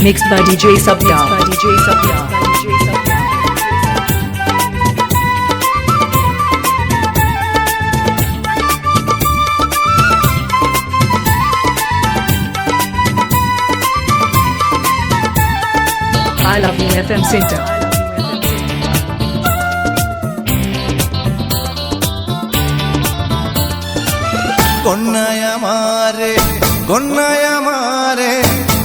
Mixed by DJ Sabya. I love you FM Center.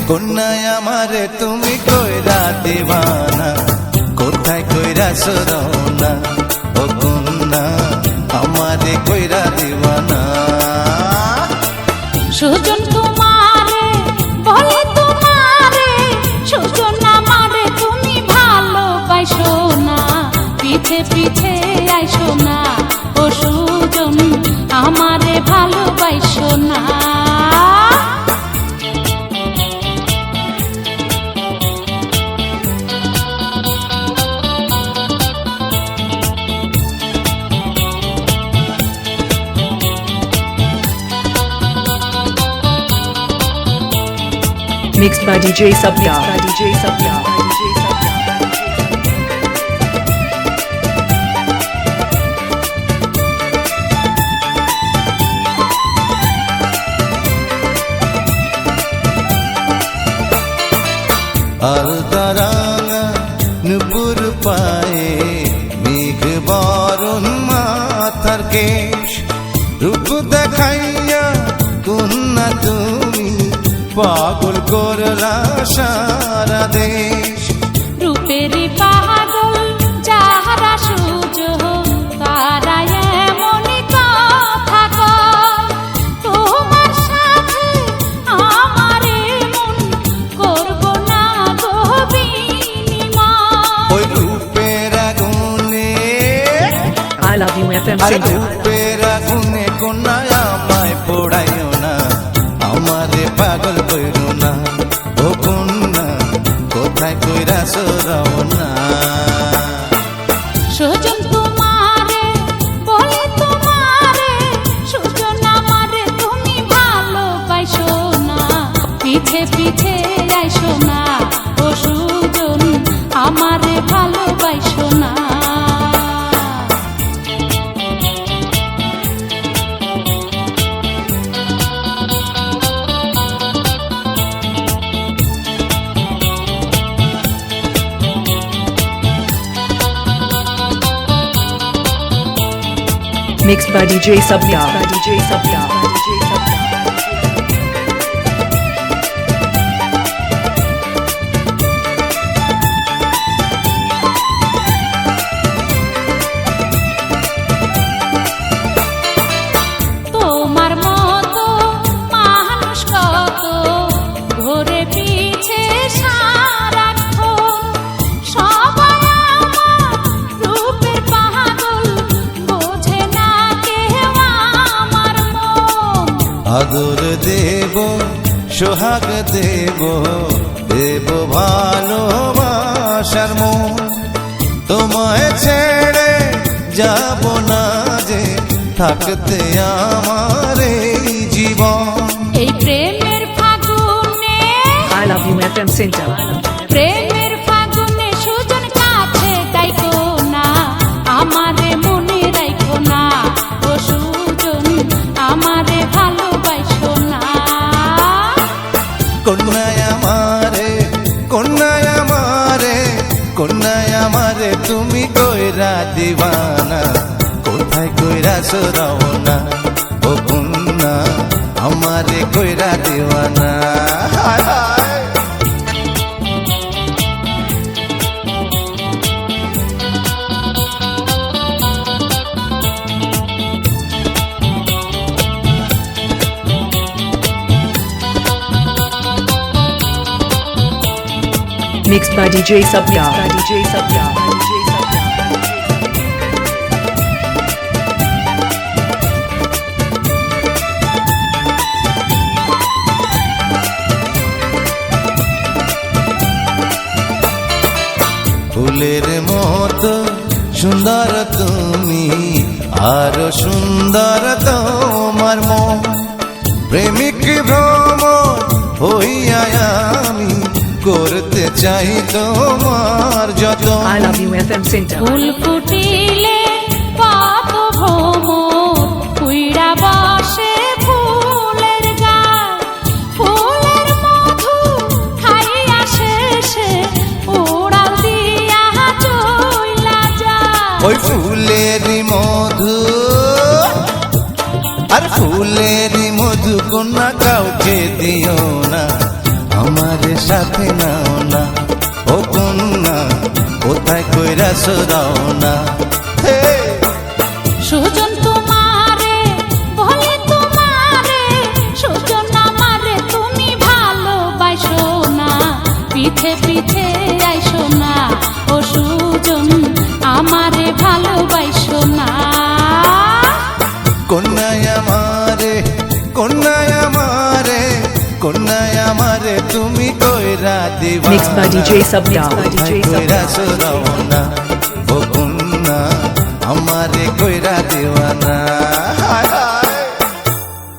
কন্যায় আমারে তুমি কইরা দিবানা কোথায় কইরা সরনা ও কন্যা আমারে কইরা দিবানা সুজন তোমারে বলে তোমারে সুজন আমারে তুমি ভালোবাসো না পিছে পিছে আইসো না ও সুজন আমারে ভালোবাসো না Mixed by DJ Sabya. আর দারাঙা নুপুর পায়ে মেঘ বরণ মাথার কেশ রূপ দেখাইয়া কন্যা তুমি পাগল করলা সারা দেশ রূপের পাগল যাহারা সুযোগ তারা এমন কথা কয় তোমার সাথে আমার মন করব না গো বিনিময় ওই রূপের আগুনে I love you FM R Center. রূপের আগুনে কন্যা আমায় পোড়াইও না আমারে পাগল কইরো না ও কন্যা কোথায় কইরা সরাও না সুজন তোমারে বলে তোমারে সুজন আমারে তুমি ভালোবাসো না পিছে পিছে আইসো না ও সুজন আমারে ভালোবাসো না Mixed by DJ Sabya. তোমার মতো মানুষ কত ঘুরে পিছে সারাক্ষণ সবাই আমার রূপের পাগল বোঝে না কেউ আমার মন আদর দেব সোহাগ দেব দেব ভালোবাসার মন তোমায় ছেড়ে যাব না যে থাকতে আমার এই জীবন এই প্রেমের ফাগুনে I love you FM Center. প্রেমের ফাগুনে সুজন কাছে ডাইকো না আমারে মনে রাখো না ও সুজন আমারে ভালোবাসো না কন্যায় আমারে কন্যায় আমারে কন্যায় আমারে তুমি কইরা দিবানা কোথায় কইরা সরাও না ও কন্যা আমারে কইরা দিবানা Mixed by DJ Sabya. ফুলের মতো সুন্দর তুমি আরো সুন্দর তোমার মন প্রেমিক ভ্রমণ হইয়া আমি করতে চাই তোমার যতন। I love you FM Center. ফুল ফুটিলে কত ভ্রমর উইড়া বসে ফুলের গায়, ফুলের মধু খাইয়া শেষে উড়াল দিয়া চইলা যায়। ওই ফুলেরই মধু আর ফুলেরই মধু কন্যা কাউকে দিও না, আমার সাথে নাও না। ও কন্যা কোথায় কইরা সরাও না। হে সুজন তোমারে বলে তোমারে, সুজন আমারে তুমি ভালোবাসো না, পিছে পিছে আইসো না। ও সুজন আমারে ভালোবাসো না। কন্যায় আমারে, কন্যায় আমারে, কন্যায় আমারে তুমি কইরা দিবা Mixed by DJ Subdal. কইরা সরাও না।